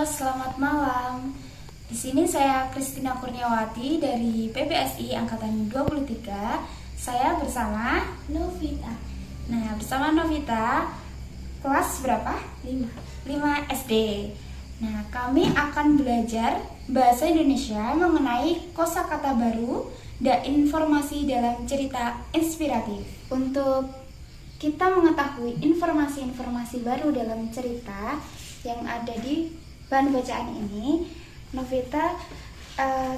Halo, selamat malam. Di sini saya Kristina Kurniawati dari PBSI Angkatan 23. Saya bersama Novita. Nah, bersama Novita, kelas berapa? 5 SD. Nah, kami akan belajar bahasa Indonesia mengenai kosakata baru dan informasi dalam cerita inspiratif. Untuk kita mengetahui informasi-informasi baru dalam cerita yang ada di bahan bacaan ini, Novita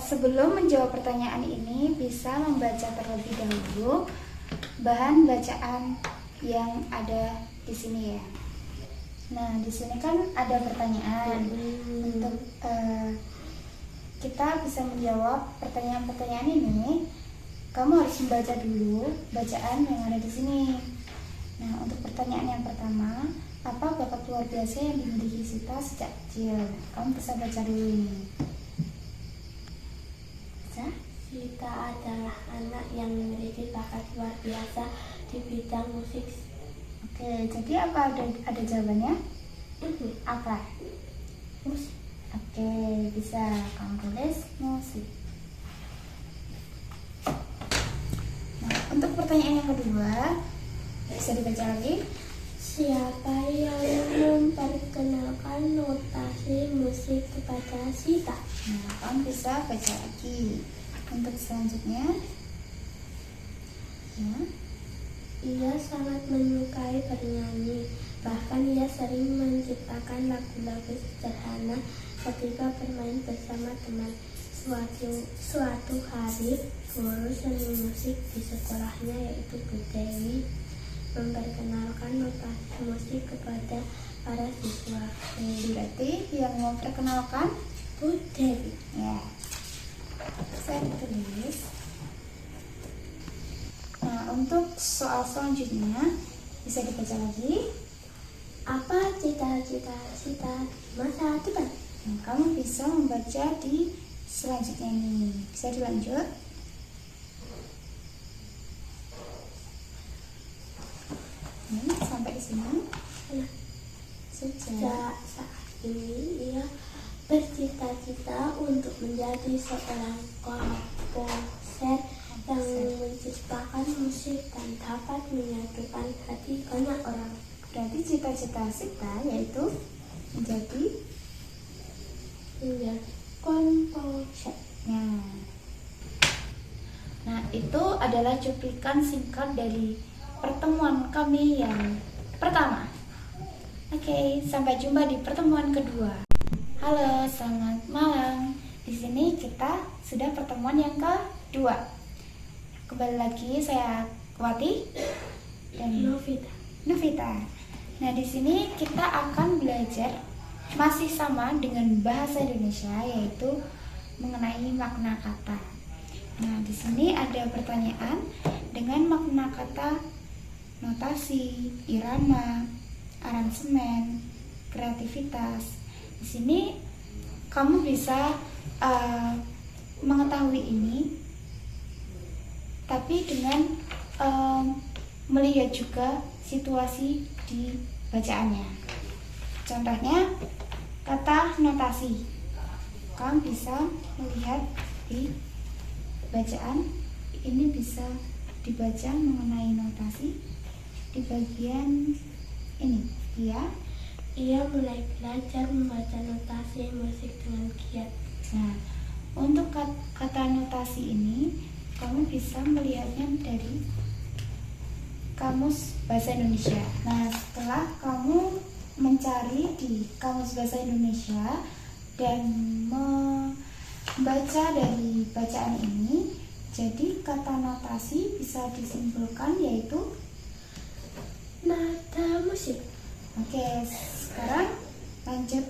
sebelum menjawab pertanyaan ini bisa membaca terlebih dahulu bahan bacaan yang ada di sini ya. Nah, di sini kan ada pertanyaan. Untuk kita bisa menjawab pertanyaan-pertanyaan ini, kamu harus membaca dulu bacaan yang ada di sini. Nah, untuk pertanyaan yang pertama, apa bakat luar biasa yang dimiliki Sita sejak kecil? Kamu bisa baca dulu ini. Baca. Sita adalah anak yang memiliki bakat luar biasa di bidang musik. Oke, jadi apa ada jawabannya? Apa? Musik. Oke, bisa kamu tulis musik. Nah, untuk pertanyaan yang kedua, bisa dibaca lagi. Siapa yang memperkenalkan notasi musik kepada Sita? Nah, kamu bisa baca lagi. Untuk selanjutnya, ya. Ia sangat menyukai bernyanyi. Bahkan ia sering menciptakan lagu-lagu sederhana ketika bermain bersama teman. Suatu hari, guru seni musik di sekolahnya yaitu Bu Dewi memperkenalkan notasi musik kepada para siswa. Berarti yang memperkenalkan Bu Dewi. ya. Saya tulis. Nah, untuk soal selanjutnya bisa dibaca lagi. Apa cita-cita Sita masa depan? Nah, kamu bisa membaca di selanjutnya ini. Bisa dilanjut. Sampai di sini. Nah, Sejak saat ini ia bercita-cita untuk menjadi seorang komposer yang menciptakan musik dan dapat menyatukan hati banyak orang. berarti cita-cita Sita yaitu menjadi Komposer. Nah, itu adalah cuplikan singkat dari pertemuan kami yang pertama. Oke, sampai jumpa di pertemuan kedua. Halo, selamat malam. Di sini kita sudah pertemuan yang kedua. Kembali lagi saya Wati dan Novita. Nah, di sini kita akan belajar masih sama dengan bahasa Indonesia, yaitu mengenai makna kata. Nah, di sini ada pertanyaan dengan makna kata notasi, irama, aransemen, kreativitas. Di sini kamu bisa mengetahui ini, tapi dengan melihat juga situasi di bacaannya. Contohnya kata notasi, kamu bisa melihat di bacaan ini, bisa dibaca mengenai notasi di bagian ini. Ia mulai belajar membaca notasi musik dengan giat. Nah, untuk kata notasi ini kamu bisa melihatnya dari Kamus Bahasa Indonesia. Nah, setelah kamu mencari di Kamus Bahasa Indonesia dan membaca dari bacaan ini, jadi kata notasi bisa disimpulkan yaitu nada musik. Oke, sekarang lanjut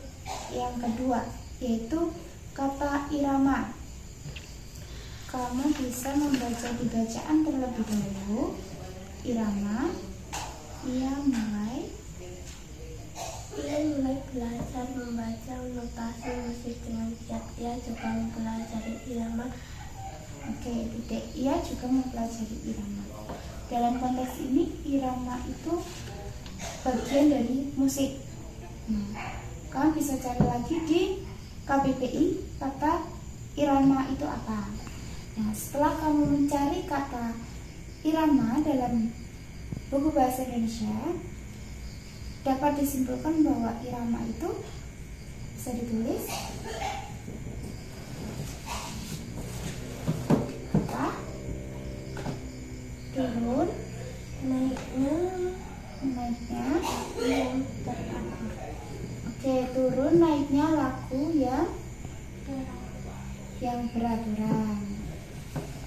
yang kedua, yaitu kata irama. Kamu bisa membaca di bacaan terlebih dahulu. Irama, ia mulai belajar membaca notasi musik dengan giat. Ia juga mempelajari irama. Oke, titik. Ia juga mempelajari irama. Dalam konteks ini, irama itu bagian dari musik. Kamu bisa cari lagi di KBBI kata irama itu apa. Nah, setelah kamu mencari kata irama dalam buku bahasa Indonesia, dapat disimpulkan bahwa irama itu bisa ditulis apa? Turun, naiknya yang teratur. Oke, turun naiknya laku yang beraturan.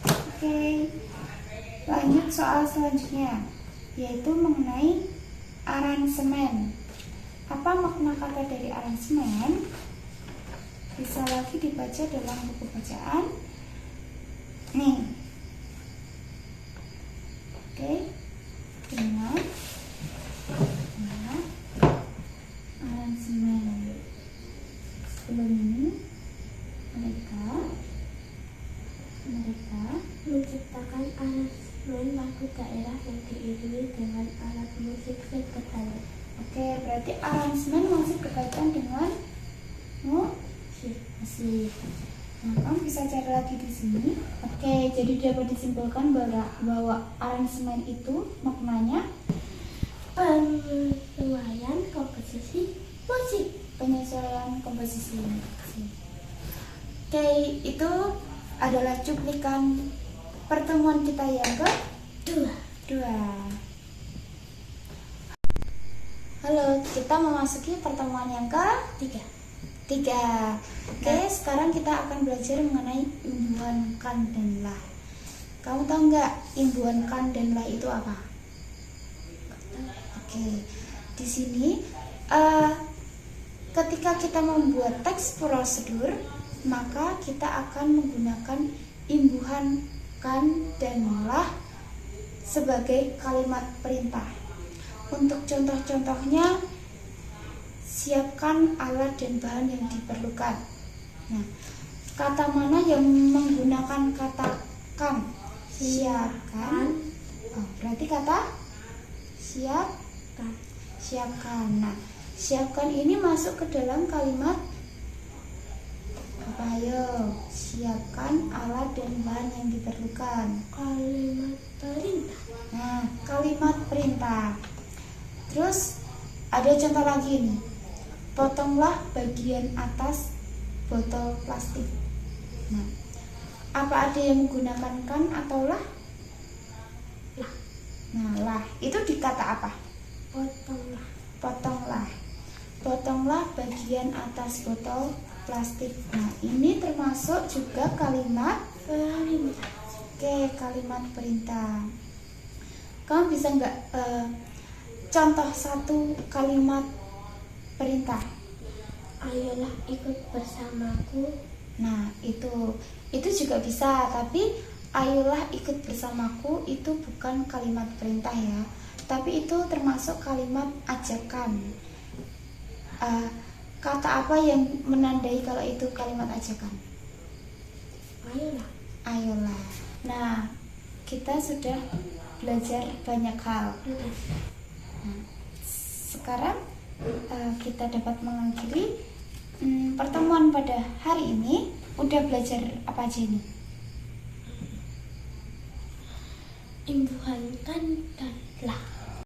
Oke, lanjut soal selanjutnya, yaitu mengenai aransemen. Apa makna kata dari aransemen? Bisa lagi dibaca dalam buku bacaan. Nih. Oke. Dengar. Nah, aransemen. Sebelum ini mereka Menciptakan aransemen lagu daerah yang diiringi dengan alat musik sederhana. Oke, berarti aransemen masih berkaitan dengan musik. Nah, kamu bisa cari lagi di sini. Oke, jadi dapat disimpulkan bahwa aransemen itu maknanya Penyesuaian komposisi musik. penyesuaian komposisi musik. Oke, itu adalah cuplikan pertemuan kita yang kedua. Halo, kita memasuki pertemuan yang ketiga. Oke, sekarang kita akan belajar mengenai imbuhan kan dan lah. Kamu tahu nggak imbuhan kan dan lah itu apa? Oke, di sini ketika kita membuat teks prosedur, maka kita akan menggunakan imbuhan kan dan lah sebagai kalimat perintah. Untuk contoh-contohnya, siapkan alat dan bahan yang diperlukan. Nah, kata mana yang menggunakan kata kan? Siapkan. Oh, berarti kata siapkan. Nah, siapkan ini masuk ke dalam kalimat apa? Ayo, siapkan alat dan bahan yang diperlukan. Kalimat perintah. Nah, kalimat perintah. Terus ada contoh lagi nih. Potonglah bagian atas botol plastik. Nah, apa ada yang menggunakan kan atau lah? Lah. Nah, lah itu di kata apa? Potonglah bagian atas botol plastik. Nah, ini termasuk juga kalimat Perintah. Oke, kalimat perintah. Kamu bisa nggak contoh satu kalimat perintah? Ayolah ikut bersamaku. Nah, itu juga bisa, tapi ayolah ikut bersamaku itu bukan kalimat perintah ya, tapi itu termasuk kalimat ajakan. Kata apa yang menandai kalau itu kalimat ajakan? Ayolah. Nah, kita sudah belajar banyak hal. Nah, sekarang kita dapat mengakhiri pertemuan pada hari ini. Udah belajar apa aja ini? Imbuhan kan dan lah.